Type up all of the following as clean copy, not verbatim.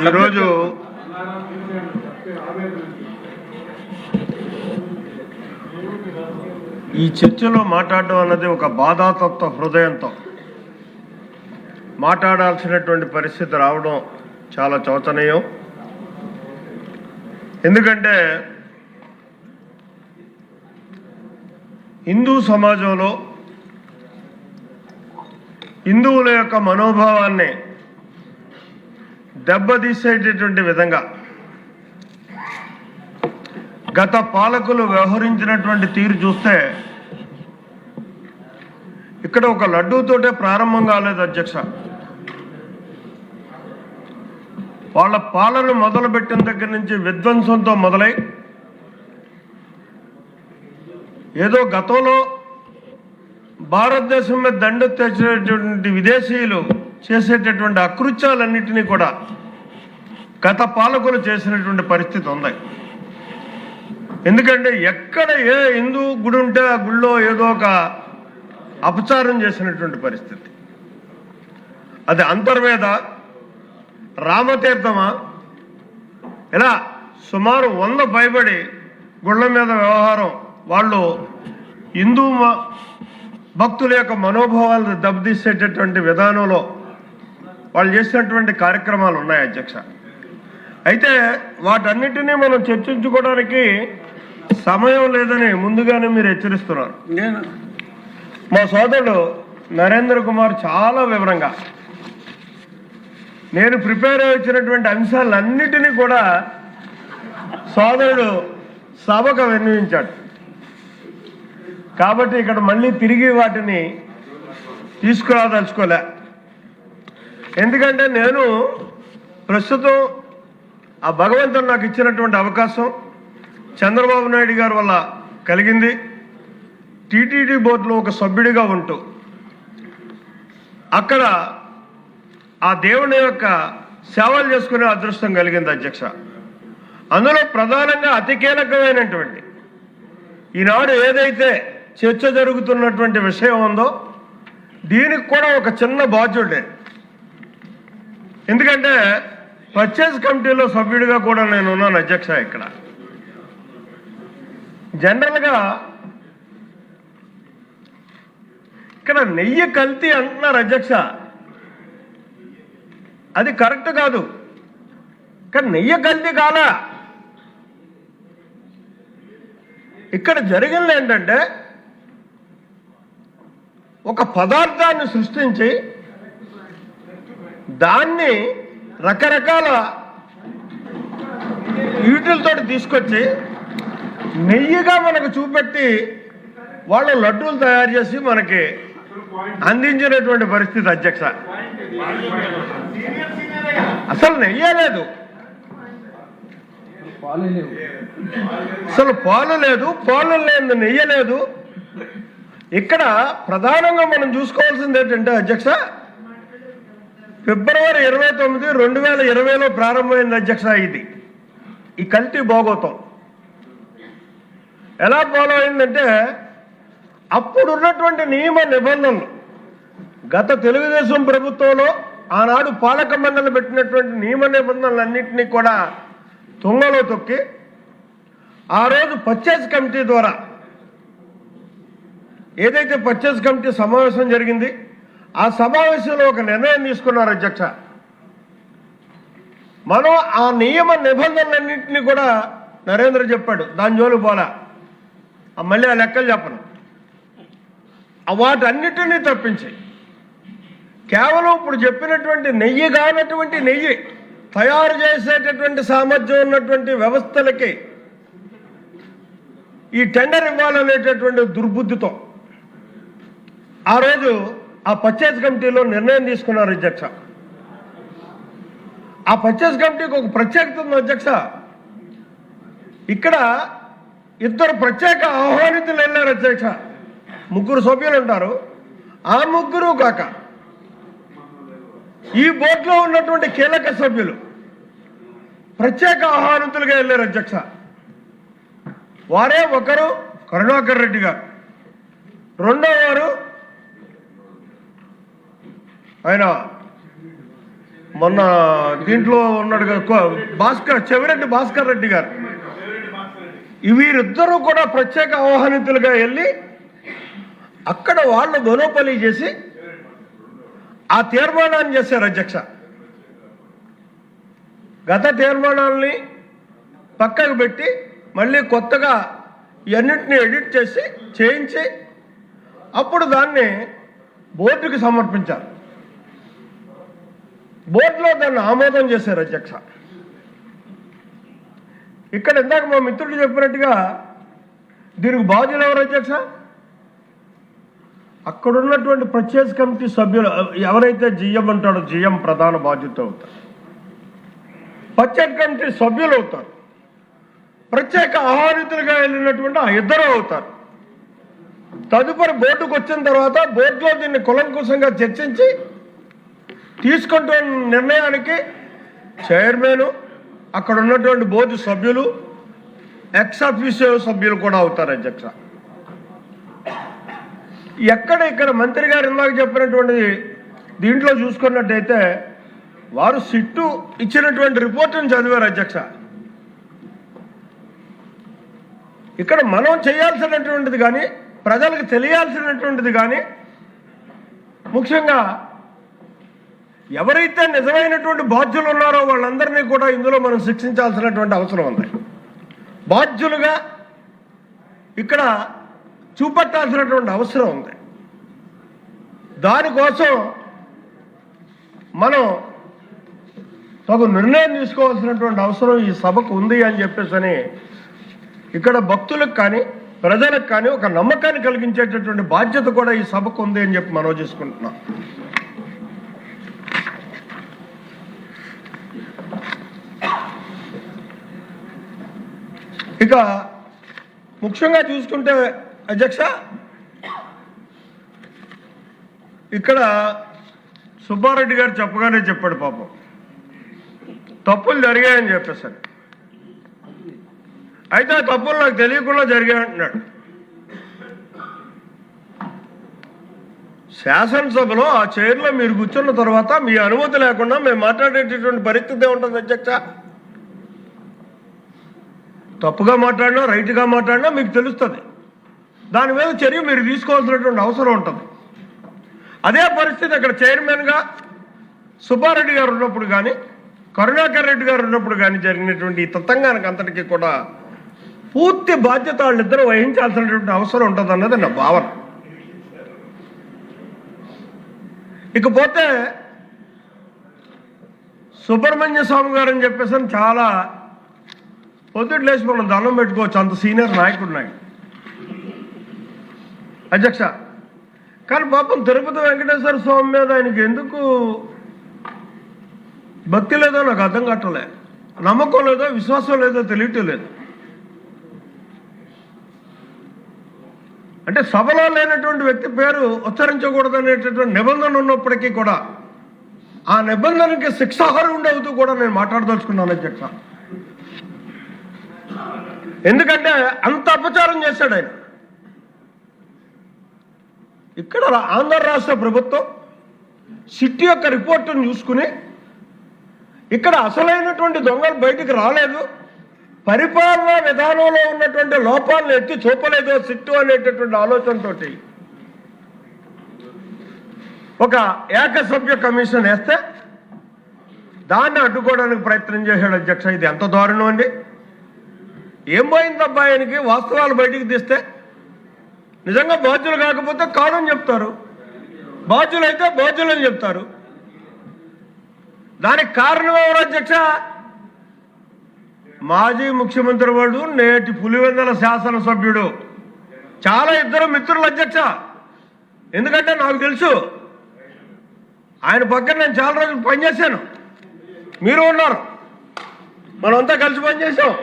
ఈరోజు ఈ చర్చలో మాట్లాడడం అన్నది ఒక బాధాతత్వ హృదయంతో మాట్లాడాల్సినటువంటి పరిస్థితి రావడం చాలా శోచనీయం. ఎందుకంటే హిందూ సమాజంలో హిందువుల యొక్క మనోభావాన్ని దెబ్బతీసేటటువంటి విధంగా గత పాలకులు వ్యవహరించినటువంటి తీరు చూస్తే ఇక్కడ ఒక లడ్డూతోటే ప్రారంభం కాలేదు అధ్యక్ష. వాళ్ళ పాలన మొదలుపెట్టిన దగ్గర నుంచి విధ్వంసంతో మొదలై ఏదో గతంలో భారతదేశం మీద దండు తెచ్చినటువంటి విదేశీయులు చేసేటటువంటి అకృత్యాలన్నింటినీ కూడా గత పాలకులు చేసినటువంటి పరిస్థితి ఉంది. ఎందుకంటే ఎక్కడ ఏ హిందూ గుడి ఉంటే ఆ గుడిలో ఏదో ఒక అపచారం చేసినటువంటి పరిస్థితి. అది అంతర్వేద, రామతీర్థమా, ఇలా సుమారు 100 పైబడి గుళ్ళ మీద వ్యవహారం వాళ్ళు హిందూ భక్తుల యొక్క మనోభావాలను దెబ్బతీసేటటువంటి విధానంలో వాళ్ళు చేసినటువంటి కార్యక్రమాలు ఉన్నాయి అధ్యక్ష. అయితే వాటన్నిటినీ మనం చర్చించుకోవడానికి సమయం లేదని ముందుగానే మీరు హెచ్చరిస్తున్నారు. మా సోదరుడు నరేంద్ర కుమార్ చాలా వివరంగా నేను ప్రిపేర్ అయి వచ్చినటువంటి అంశాలన్నిటినీ కూడా సోదరుడు సభకు విన్నవించాడు. కాబట్టి ఇక్కడ మళ్ళీ తిరిగి వాటిని తీసుకురాదలుచుకోలే. ఎందుకంటే నేను ప్రస్తుతం ఆ భగవంతుడు నాకు ఇచ్చినటువంటి అవకాశం చంద్రబాబు నాయుడు గారి వల్ల కలిగింది. టీటీడీ బోర్డులో ఒక సభ్యుడిగా ఉంటూ అక్కడ ఆ దేవుని యొక్క సేవలు చేసుకునే అదృష్టం కలిగింది అధ్యక్ష. అందులో ప్రధానంగా అతి కీలకమైనటువంటి ఈనాడు ఏదైతే చర్చ జరుగుతున్నటువంటి విషయం ఉందో దీనికి కూడా ఒక చిన్న బాధ్యుడే. ఎందుకంటే పర్చేజ్ కమిటీలో సభ్యుడిగా కూడా నేను ఉన్నాను అధ్యక్ష. జనరల్గా ఇక్కడ నెయ్యి కల్తీ అంటున్నారు అధ్యక్ష. అది కరెక్ట్ కాదు. కానీ నెయ్యి కల్తీ కాలా. ఇక్కడ జరిగింది ఏంటంటే ఒక పదార్థాన్ని సృష్టించి దాన్ని రకరకాల వీటిలతో తీసుకొచ్చి నెయ్యిగా మనకు చూపెట్టి వాళ్ళు లడ్డూలు తయారు చేసి మనకి అందించినటువంటి పరిస్థితి అధ్యక్ష. అసలు నెయ్యే లేదు, అసలు పాలు లేదు, పాలు లేదు, నెయ్యి లేదు. ఇక్కడ ప్రధానంగా మనం చూసుకోవాల్సింది ఏంటంటే అధ్యక్ష, ఫిబ్రవరి 29, 2020లో ప్రారంభమైంది అధ్యక్ష. ఈ కల్తీ భోగోతం ఎలా ఫాలో అయిందంటే అప్పుడున్నటువంటి నియమ నిబంధనలు గత తెలుగుదేశం ప్రభుత్వంలో ఆనాడు పాలక మండలి పెట్టినటువంటి నియమ నిబంధనలన్నింటినీ కూడా తుంగలో తొక్కి ఆ రోజు పర్చేజ్ కమిటీ ద్వారా ఏదైతే పర్చేజ్ కమిటీ సమావేశం జరిగింది ఆ సమావేశంలో ఒక నిర్ణయం తీసుకున్నారు అధ్యక్ష. మనం ఆ నియమ నిబంధనలన్నింటినీ కూడా నరేంద్ర చెప్పాడు, దాని జోలు పోలా, మళ్ళీ ఆ లెక్కలు చెప్పను. వాటన్నిటినీ తప్పించి కేవలం ఇప్పుడు చెప్పినటువంటి నెయ్యి కానటువంటి నెయ్యి తయారు చేసేటటువంటి సామర్థ్యం ఉన్నటువంటి వ్యవస్థలకి ఈ టెండర్ ఇవ్వాలనేటటువంటి దుర్బుద్ధితో ఆ రోజు ఆ పర్చేజ్ కమిటీలో నిర్ణయం తీసుకున్నారు అధ్యక్ష. ఆ పర్చేజ్ కమిటీకి ఒక ప్రత్యేకత ఉంది అధ్యక్ష. ఇక్కడ 2 ప్రత్యేక ఆహ్వానితులు వెళ్ళారు అధ్యక్ష. 3 సభ్యులు ఉంటారు. ఆ 3 కాక ఈ బోర్డులో ఉన్నటువంటి కీలక సభ్యులు ప్రత్యేక ఆహ్వానితులుగా వెళ్ళారు అధ్యక్ష. వారే ఒకరు కరుణాకర్ రెడ్డి గారు, రెండో వారు ఆయన మొన్న దీంట్లో ఉన్నాడు చెవిరెడ్డి భాస్కర్ రెడ్డి గారు, వీరిద్దరూ కూడా ప్రత్యేక ఆహ్వానితులుగా వెళ్ళి అక్కడ వాళ్ళు బలోపలి చేసి ఆ తీర్మానాన్ని చేశారు అధ్యక్ష. గత తీర్మానాల్ని పక్కకు పెట్టి మళ్ళీ కొత్తగా ఇవన్నింటినీ ఎడిట్ చేయించి అప్పుడు దాన్ని బోర్డుకి సమర్పించారు. బోర్డులో దాన్ని ఆమోదం చేశారు అధ్యక్ష. ఇక్కడ ఇందాక మా మిత్రుడు చెప్పినట్టుగా దీనికి బాధ్యులు ఎవరు అధ్యక్ష? అక్కడున్నటువంటి ప్రత్యేక కమిటీ సభ్యులు ఎవరైతే జిఎం అంటాడో జిఎం ప్రధాన బాధ్యత అవుతారు, ప్రత్యేక కమిటీ సభ్యులు అవుతారు, ప్రత్యేక ఆహ్వానితులుగా వెళ్ళినటువంటి ఆ ఇద్దరు అవుతారు. తదుపరి బోర్డుకు వచ్చిన తర్వాత బోర్డులో దీన్ని కులంకుశంగా చర్చించి తీసుకుంటున్న నిర్ణయానికి చైర్మన్, అక్కడ ఉన్నటువంటి బోర్డు సభ్యులు, ఎక్స్ ఆఫీసో సభ్యులు కూడా అవుతారు అధ్యక్ష. ఇక్కడ మంత్రి గారు ఇందాక చెప్పినటువంటిది దీంట్లో చూసుకున్నట్టయితే వారు సిట్టు ఇచ్చినటువంటి రిపోర్టును చదివారు అధ్యక్ష. ఇక్కడ మనం చేయాల్సినటువంటిది కానీ ప్రజలకు తెలియాల్సినటువంటిది కానీ ముఖ్యంగా ఎవరైతే నిజమైనటువంటి బాధ్యులు ఉన్నారో వాళ్ళందరినీ కూడా ఇందులో మనం శిక్షించాల్సినటువంటి అవసరం ఉంది. బాధ్యులుగా ఇక్కడ చూపట్టాల్సినటువంటి అవసరం ఉంది. దానికోసం మనం తగు నిర్ణయం తీసుకోవాల్సినటువంటి అవసరం ఈ సభకు ఉంది అని చెప్పేసి ఇక్కడ భక్తులకు కానీ ప్రజలకు కానీ ఒక నమ్మకాన్ని కలిగించేటటువంటి బాధ్యత కూడా ఈ సభకు ఉంది అని చెప్పి మనం చేసుకుంటున్నాం. ఇక ముఖ్యంగా చూసుకుంటే అధ్యక్ష, ఇక్కడ సుబ్బారెడ్డి గారు చెప్పగానే చెప్పాడు, పాపం తప్పులు జరిగాయని చెప్పేసరి. అయితే ఆ తప్పులు నాకు తెలియకుండా జరిగాయంటున్నాడు. శాసనసభలో ఆ చైర్లో మీరు కూర్చున్న తర్వాత మీ అనుమతి లేకుండా మేము మాట్లాడేటటువంటి పరిస్థితి ఉంటుంది అధ్యక్ష. తప్పుగా మాట్లాడినా రైట్గా మాట్లాడినా మీకు తెలుస్తుంది. దాని మీద చర్య మీరు తీసుకోవాల్సినటువంటి అవసరం ఉంటుంది. అదే పరిస్థితి అక్కడ చైర్మన్గా సుబ్బారెడ్డి గారు ఉన్నప్పుడు కానీ కరుణాకర్ రెడ్డి గారు ఉన్నప్పుడు కానీ జరిగినటువంటి ఈ తతంగానికి అంతటికీ కూడా పూర్తి బాధ్యత వాళ్ళిద్దరూ వహించాల్సినటువంటి అవసరం ఉంటుంది అన్నది నా భావన. ఇకపోతే సుబ్రహ్మణ్య స్వామి గారు అని చెప్పేసి చాలా పొద్దుట లేచి మనం దండం పెట్టుకోవచ్చు, అంత సీనియర్ నాయకుడు అధ్యక్ష. కానీ పాపం తిరుపతి వెంకటేశ్వర స్వామి మీద ఆయనకి ఎందుకు భక్తి లేదో నాకు అర్థం కావట్లే, నమ్మకం లేదో విశ్వాసం లేదో తెలియటం లేదు. అంటే సభలో లేనటువంటి వ్యక్తి పేరు ఉచ్చరించకూడదు అనేటటువంటి నిబంధన ఉన్నప్పటికీ కూడా ఆ నిబంధనకి శిక్షార్హుడు అవుతూ కూడా నేను మాట్లాడదలుచుకున్నాను అధ్యక్ష. ఎందుకంటే అంత అపచారం చేశాడు ఆయన. ఇక్కడ ఆంధ్ర రాష్ట్ర ప్రభుత్వం సిట్ యొక్క రిపోర్టును చూసుకుని ఇక్కడ అసలైనటువంటి దొంగలు బయటికి రాలేదు, పరిపాలనా విధానంలో ఉన్నటువంటి లోపాలను ఎత్తి చూపలేదు సిట్టు అనేటటువంటి ఆలోచనతో ఒక ఏకసభ్య కమిషన్ వేస్తే దాన్ని అడ్డుకోవడానికి ప్రయత్నం చేశాడు అధ్యక్ష. ఇది ఎంత దారుణం అండి. ఏం పోయిందబ్బా ఆయనకి? వాస్తవాలు బయటికి తీస్తే నిజంగా బాధ్యులు కాకపోతే కాదని చెప్తారు, బాధ్యులు అయితే బాధ్యులు అని చెప్తారు. దానికి కారణం ఎవరు అధ్యక్ష? మాజీ ముఖ్యమంత్రి వాడు, నేటి పులివెందుల శాసనసభ్యుడు, చాలా ఇద్దరు మిత్రులు అధ్యక్ష. ఎందుకంటే నాకు తెలుసు, ఆయన పక్కన నేను చాలా రోజులు పనిచేశాను, మీరు ఉన్నారు, మనమంతా కలిసి పనిచేసాం.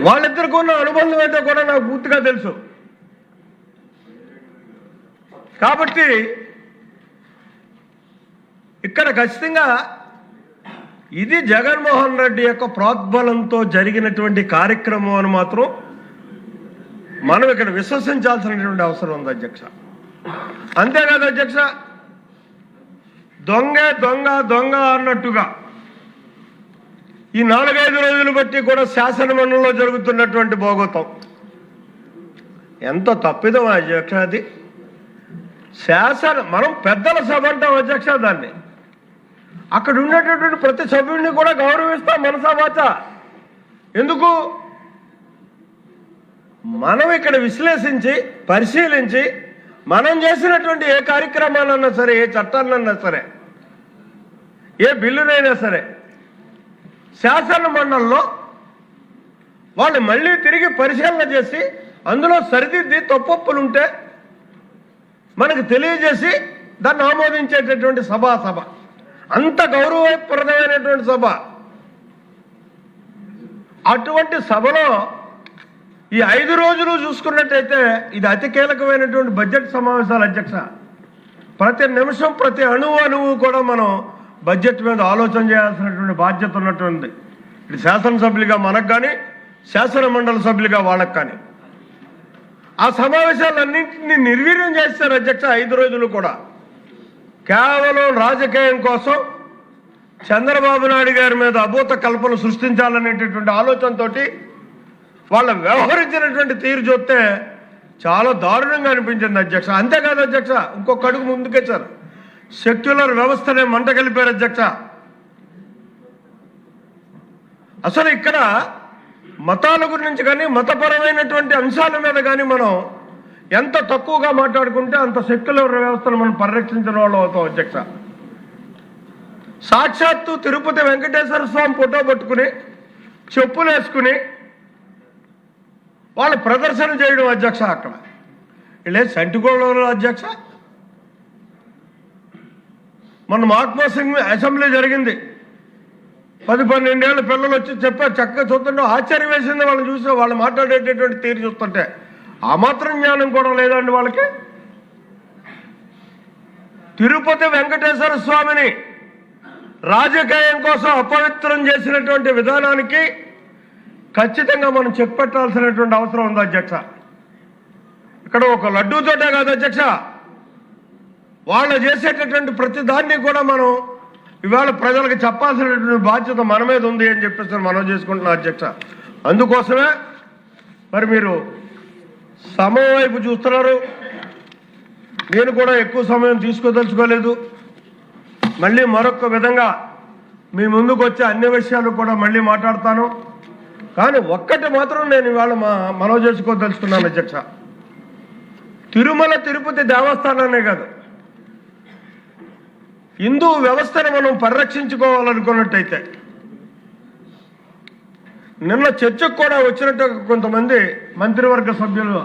వాళ్ళిద్దరికి ఉన్న అనుబంధం ఏంటో కూడా నాకు పూర్తిగా తెలుసు. కాబట్టి ఇక్కడ ఖచ్చితంగా ఇది జగన్మోహన్ రెడ్డి యొక్క ప్రోద్బలంతో జరిగినటువంటి కార్యక్రమం అని మాత్రం మనం ఇక్కడ విశ్వసించాల్సినటువంటి అవసరం ఉంది అధ్యక్ష. అంతేకాదు అధ్యక్ష, దొంగే దొంగ దొంగ అన్నట్టుగా ఈ 4-5 రోజులు బట్టి కూడా శాసనమండలిలో జరుగుతున్నటువంటి భోగోతం ఎంత తప్పిదం అధ్యక్ష. అది మనం పెద్దల సభ అంటాం అధ్యక్ష. దాన్ని అక్కడ ఉండేటటువంటి ప్రతి సభ్యుడిని కూడా గౌరవిస్తాం మనసా వాచ. ఎందుకు? మనం ఇక్కడ విశ్లేషించి పరిశీలించి మనం చేసినటువంటి ఏ కార్యక్రమాలన్నా సరే, ఏ చట్టాలన్నా సరే, ఏ బిల్లునైనా సరే శాసన మండలిలో వాళ్ళు మళ్ళీ తిరిగి పరిశీలన చేసి అందులో సరిదిద్ది తప్పొప్పులుంటే మనకు తెలియజేసి దాన్ని ఆమోదించేటటువంటి సభ. అంత గౌరవప్రదమైనటువంటి సభ. అటువంటి సభలో ఈ 5 రోజులు చూసుకున్నట్టయితే ఇది అతి కీలకమైనటువంటి బడ్జెట్ సమావేశాలు అధ్యక్ష. ప్రతి నిమిషం ప్రతి అణువు కూడా మనం బడ్జెట్ మీద ఆలోచన చేయాల్సినటువంటి బాధ్యత ఉన్నటువంటి ఇటు శాసనసభ్యులుగా మనకు కానీ, శాసన మండలి సభ్యులుగా వాళ్ళకు కానీ ఆ సమావేశాలన్నింటినీ నిర్వీర్యం చేస్తారు అధ్యక్ష. 5 రోజులు కూడా కేవలం రాజకీయం కోసం చంద్రబాబు నాయుడు గారి మీద అభూత కల్పన సృష్టించాలనేటటువంటి ఆలోచనతో వాళ్ళ వ్యవహరించినటువంటి తీరు చూస్తే చాలా దారుణంగా అనిపించింది అధ్యక్ష. అంతేకాదు అధ్యక్ష, ఇంకొక అడుగు ముందుకొచ్చారు. సెక్యులర్ వ్యవస్థనే మంట కలిపారు అధ్యక్ష. అసలు ఇక్కడ మతాల గురించి కానీ, మతపరమైనటువంటి అంశాల మీద కానీ మనం ఎంత తక్కువగా మాట్లాడుకుంటే అంత సెక్యులర్ వ్యవస్థను మనం పరిరక్షించిన వాళ్ళు అవుతాం అధ్యక్ష. సాక్షాత్తు తిరుపతి వెంకటేశ్వర స్వామి ఫోటో పట్టుకుని చెప్పులు వేసుకుని వాళ్ళు ప్రదర్శన చేయడం అధ్యక్ష. అక్కడ ఇలా సంటిగోళ్ళలో అధ్యక్ష మన మహాత్మా సింగ్ అసెంబ్లీ జరిగింది. 10-12 ఏళ్ళ పిల్లలు వచ్చి చెప్పారు, చక్కగా చూస్తుంటే ఆశ్చర్యం వేసింది వాళ్ళని చూసి. వాళ్ళు మాట్లాడేటటువంటి తీరు చూస్తుంటే ఆ మాత్రం జ్ఞానం కూడా లేదండి వాళ్ళకి. తిరుపతి వెంకటేశ్వర స్వామిని రాజకీయం కోసం అపవిత్రం చేసినటువంటి విధానానికి ఖచ్చితంగా మనం చెక్ పెట్టాల్సినటువంటి అవసరం ఉంది అధ్యక్ష. ఇక్కడ ఒక లడ్డూ తోటే కాదు అధ్యక్ష, వాళ్ళు చేసేటటువంటి ప్రతి దాన్ని కూడా మనం ఇవాళ ప్రజలకు చెప్పాల్సినటువంటి బాధ్యత మన మీద ఉంది అని చెప్పేసి మనం చేసుకుంటున్నాం అధ్యక్ష. అందుకోసమే మరి మీరు సమయం వైపు చూస్తున్నారు. నేను కూడా ఎక్కువ సమయం తీసుకోదలుచుకోలేదు. మళ్ళీ మరొక విధంగా మీ ముందుకు వచ్చే అన్ని విషయాలు కూడా మళ్ళీ మాట్లాడతాను. కానీ ఒక్కటి మాత్రం నేను ఇవాళ మనవి చేసుకోదలుచుకున్నాను అధ్యక్ష. తిరుమల తిరుపతి దేవస్థానాన్నే కాదు, హిందూ వ్యవస్థను మనం పరిరక్షించుకోవాలనుకున్నట్టయితే నిన్న చర్చకు కూడా వచ్చినట్టు కొంతమంది మంత్రివర్గ సభ్యులు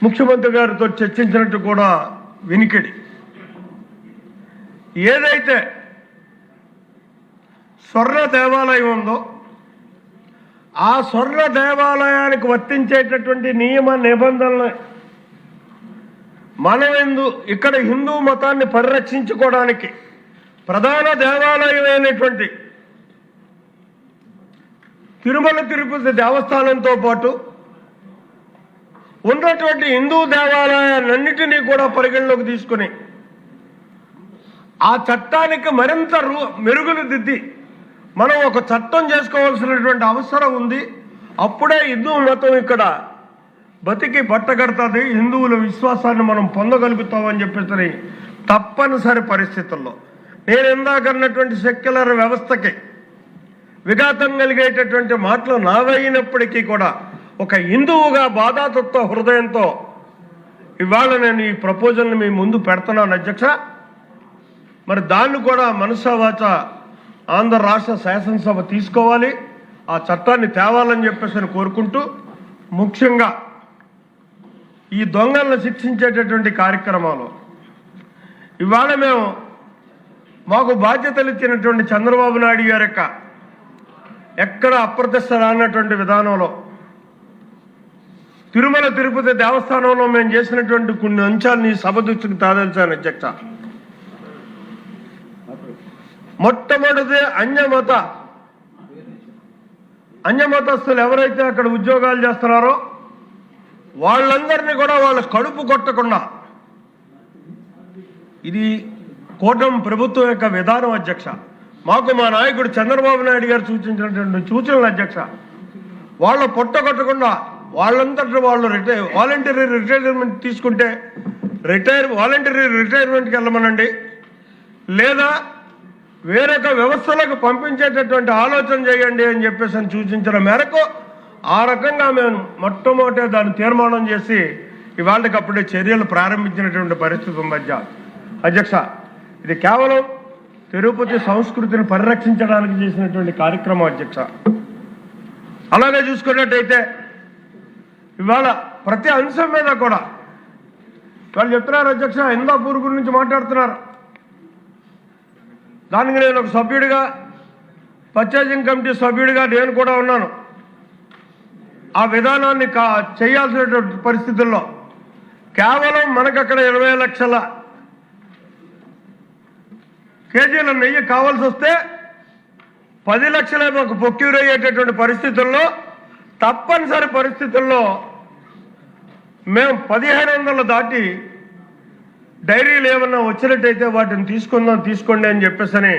ముఖ్యమంత్రి గారితో చర్చించినట్టు కూడా వినికిడి. ఏదైతే స్వర్ణ దేవాలయం ఉందో ఆ స్వర్ణ దేవాలయానికి వర్తించేటటువంటి నియమ నిబంధనలు మనం ఇక్కడ హిందూ మతాన్ని పరిరక్షించుకోవడానికి ప్రధాన దేవాలయం అయినటువంటి తిరుమల తిరుపతి దేవస్థానంతో పాటు ఉన్నటువంటి హిందూ దేవాలయాలన్నిటినీ కూడా పరిగణలోకి తీసుకుని ఆ చట్టానికి మరింత మెరుగులు దిద్ది మనం ఒక చట్టం చేసుకోవాల్సినటువంటి అవసరం ఉంది. అప్పుడే హిందూ మతం ఇక్కడ బతికి బట్టగడుతుంది, హిందువుల విశ్వాసాన్ని మనం పొందగలుగుతామని చెప్పేసి తప్పనిసరి పరిస్థితుల్లో నేను ఇందాక అన్నటువంటి సెక్యులర్ వ్యవస్థకి విఘాతం కలిగేటటువంటి మాటలు నావైనప్పటికీ కూడా ఒక హిందువుగా బాధాతత్వ హృదయంతో ఇవాళ నేను ఈ ప్రపోజల్ని మీ ముందు పెడుతున్నాను అధ్యక్ష. మరి దాన్ని కూడా మనసా వాచ ఆంధ్ర రాష్ట్ర శాసనసభ తీసుకోవాలి, ఆ చట్టాన్ని తేవాలని చెప్పేసి కోరుకుంటూ, ముఖ్యంగా ఈ దొంగలను శిక్షించేటటువంటి కార్యక్రమాలు ఇవాళ మాకు బాధ్యతలు ఇచ్చినటువంటి చంద్రబాబు నాయుడు గారి ఎక్కడ అప్రతిష్ట రానటువంటి విధానంలో తిరుమల తిరుపతి దేవస్థానంలో మేము చేసినటువంటి కొన్ని అంశాలను ఈ సభ దృష్టికి తాదాల్చాను అధ్యక్ష. మొట్టమొదటి అన్యమతస్తులు ఎవరైతే అక్కడ ఉద్యోగాలు చేస్తున్నారో వాళ్ళందరినీ కూడా వాళ్ళ కడుపు కొట్టకుండా, ఇది కూటమి ప్రభుత్వం యొక్క విధానం అధ్యక్ష. మాకు మా నాయకుడు చంద్రబాబు నాయుడు గారు సూచించినటువంటి సూచనలు అధ్యక్ష. వాళ్ళ పొట్ట కొట్టకుండా వాళ్ళంతటా వాళ్ళు వాలంటరీ రిటైర్మెంట్ తీసుకుంటే వాలంటరీ రిటైర్మెంట్కి వెళ్ళమనండి, లేదా వేరొక వ్యవస్థలకు పంపించేటటువంటి ఆలోచన చేయండి అని చెప్పేసి సూచించిన మేరకు ఆ రకంగా మేము మొట్టమొదటి దాన్ని తీర్మానం చేసి ఇవాళకప్పుడే చర్యలు ప్రారంభించినటువంటి పరిస్థితి ఉంది అధ్యక్ష. ఇది కేవలం తిరుపతి సంస్కృతిని పరిరక్షించడానికి చేసినటువంటి కార్యక్రమం అధ్యక్ష. అలాగే చూసుకున్నట్టయితే ఇవాళ ప్రతి అంశం మీద కూడా వాళ్ళు చెప్తున్నారు అధ్యక్ష, ఇందాపూర్ గురించి మాట్లాడుతున్నారు. దానికి నేను ఒక సభ్యుడిగా, పర్చేజింగ్ కమిటీ సభ్యుడిగా నేను కూడా ఉన్నాను. ఆ విధానాన్ని చేయాల్సినటువంటి పరిస్థితుల్లో కేవలం మనకు అక్కడ 20 లక్షల కేజీల నెయ్యి కావాల్సి వస్తే 10 లక్షల ఒక ప్రొక్యూర్ అయ్యేటటువంటి పరిస్థితుల్లో, తప్పనిసరి పరిస్థితుల్లో మేము 1500 దాటి డైరీలు ఏమన్నా వచ్చినట్టయితే వాటిని తీసుకోండి అని చెప్పేసి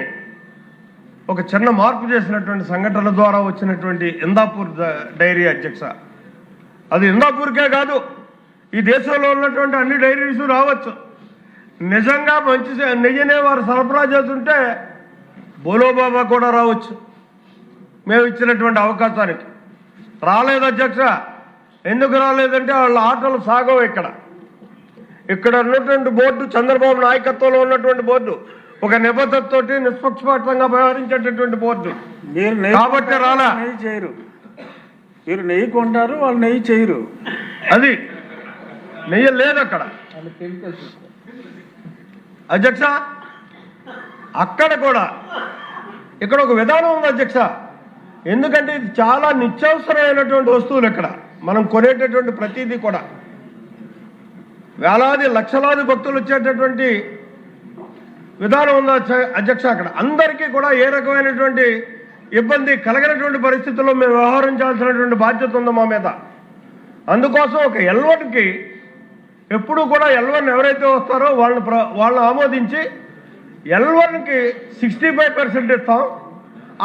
ఒక చిన్న మార్పు చేసినటువంటి సంఘటనల ద్వారా వచ్చినటువంటి ఇందాపూర్ డైరీ అధ్యక్ష. అది ఇందాపూర్కే కాదు, ఈ దేశంలో ఉన్నటువంటి అన్ని డైరీస్ రావచ్చు. నిజంగా మంచి నెయ్యినే వారు సరఫరా చేస్తుంటే బోలోబాబా కూడా రావచ్చు మేము ఇచ్చినటువంటి అవకాశానికి. రాలేదు అధ్యక్ష. ఎందుకు రాలేదంటే వాళ్ళ ఆటలు సాగవు. ఇక్కడ ఉన్నటువంటి బోర్డు, చంద్రబాబు నాయకత్వంలో ఉన్నటువంటి బోర్డు ఒక నిబద్ధతతోటి నిష్పక్షపాతంగా వ్యవహరించేటటువంటి బోర్డు కాబట్టి రాలా. నెయ్యి చేయరు, మీరు నెయ్యి కొంటారు, వాళ్ళు నెయ్యి చేయరు. అది నెయ్యి లేదు అక్కడ అధ్యక్ష. అక్కడ కూడా ఇక్కడ ఒక విధానం ఉంది అధ్యక్ష. ఎందుకంటే ఇది చాలా నిత్యావసరమైనటువంటి వస్తువులు. ఇక్కడ మనం కొనేటటువంటి ప్రతిదీ కూడా వేలాది లక్షలాది భక్తులు వచ్చేటటువంటి విధానం ఉంది అధ్యక్ష. అక్కడ అందరికీ కూడా ఏ రకమైనటువంటి ఇబ్బంది కలగనటువంటి పరిస్థితుల్లో మేము వ్యవహరించాల్సినటువంటి బాధ్యత ఉంది మా మీద. అందుకోసం ఒక L1కి ఎప్పుడు కూడా L1 ఎవరైతే వస్తారో వాళ్ళని ఆమోదించి L1కి 65% ఇస్తాం.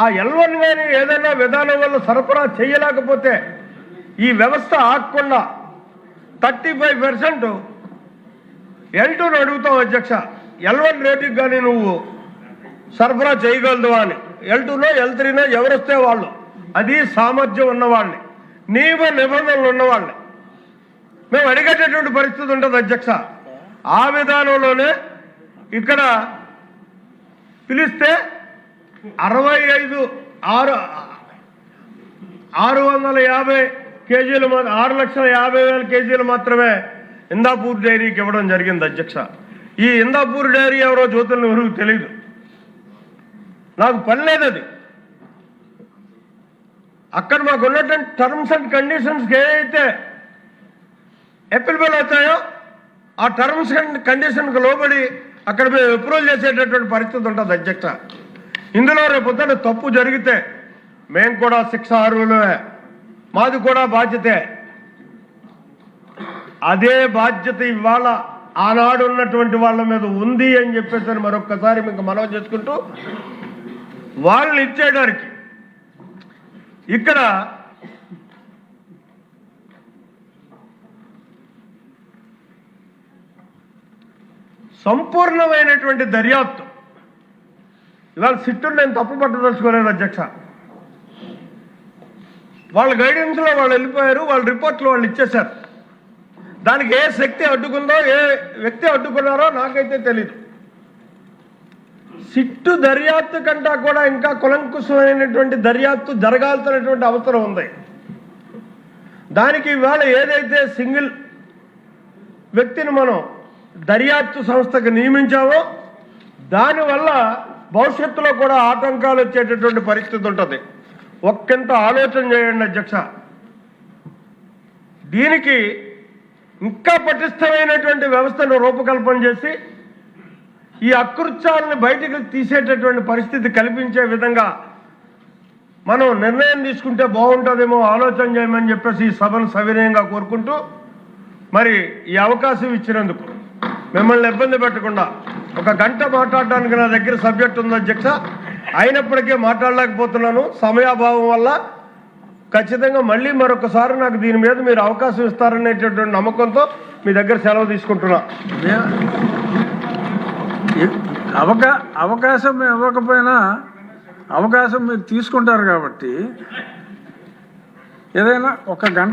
ఆ L1 కానీ ఏదైనా విధానం వల్ల సరఫరా చేయలేకపోతే ఈ వ్యవస్థ ఆగకుండా 35% L2ను అడుగుతాం అధ్యక్ష. L1 రేటుకి కానీ నువ్వు సరఫరా చేయగలదు అని. L2నో L3నో ఎవరొస్తే వాళ్ళు, అది సామర్థ్యం ఉన్నవాళ్ళని, నియమ నిబంధనలు ఉన్నవాళ్ళని మేము అడిగేటటువంటి పరిస్థితి ఉంటుంది అధ్యక్ష. ఆ విధానంలోనే ఇక్కడ పిలిస్తే 650 కేజీలు, 6,50,000 కేజీలు మాత్రమే ఇందాపూర్ డైరీకి ఇవ్వడం జరిగింది అధ్యక్ష. ఈ ఇందాపూర్ డైరీ ఎవరో జ్యోతులను ఎవరికి తెలియదు, నాకు పని లేదు. అది అక్కడ మాకు ఉన్నటువంటి టర్మ్స్ అండ్ కండిషన్స్కి ఏదైతే అప్లికబుల్ అవుతాయో ఆ టర్మ్స్ అండ్ కండిషన్కి లోబడి అక్కడ మేము అప్రూవల్ చేసేటటువంటి పరిస్థితి ఉంటుంది అధ్యక్ష. ఇందులో రేపొద్దున తప్పు జరిగితే మేము కూడా శిక్ష అర్హులమే, మాది కూడా బాధ్యతే. అదే బాధ్యత ఇవాళ ఆనాడు ఉన్నటువంటి వాళ్ళ మీద ఉంది అని చెప్పేసి మరొక్కసారి మీకు మనవి చేసుకుంటూ, వాళ్ళని ఇచ్చేయడానికి ఇక్కడ సంపూర్ణమైనటువంటి దర్యాప్తు ఇవాళ సిట్టును నేను తప్పు పట్టదలుచుకోలేదు అధ్యక్ష. వాళ్ళ గైడెన్స్లో వాళ్ళు వెళ్ళిపోయారు, వాళ్ళ రిపోర్ట్లు వాళ్ళు ఇచ్చేశారు. దానికి ఏ శక్తి అడ్డుకుందో, ఏ వ్యక్తి అడ్డుకున్నారో నాకైతే తెలీదు. సిట్టు దర్యాప్తు కంటా కూడా ఇంకా కులంకుశమైనటువంటి దర్యాప్తు జరగాల్సినటువంటి అవసరం ఉంది. దానికి ఇవాళ ఏదైతే సింగిల్ వ్యక్తిని మనం దర్యాప్తు సంస్థకు నియమించామో దానివల్ల భవిష్యత్తులో కూడా ఆటంకాలు వచ్చేటటువంటి పరిస్థితి ఉంటుంది. ఒక్కంత ఆలోచన చేయండి అధ్యక్ష. దీనికి ఇంకా పటిష్టమైనటువంటి వ్యవస్థను రూపకల్పన చేసి ఈ అకృత్యాలను బయటకు తీసేటటువంటి పరిస్థితి కల్పించే విధంగా మనం నిర్ణయం తీసుకుంటే బాగుంటుందేమో ఆలోచన చేయమని చెప్పేసి ఈ సభను సవినయంగా కోరుకుంటూ మరి ఈ అవకాశం ఇచ్చినందుకు మిమ్మల్ని ఇబ్బంది పెట్టకుండా ఒక గంట మాట్లాడడానికి నా దగ్గర సబ్జెక్ట్ ఉంది అధ్యక్ష. అయినప్పటికీ మాట్లాడలేకపోతున్నాను సమయాభావం వల్ల. ఖచ్చితంగా మళ్ళీ మరొకసారి నాకు దీని మీద మీరు అవకాశం ఇస్తారనేటటువంటి నమ్మకంతో మీ దగ్గర సెలవు తీసుకుంటున్నా. అవకాశం ఇవ్వకపోయినా అవకాశం మీరు తీసుకుంటారు కాబట్టి ఏదైనా ఒక గంట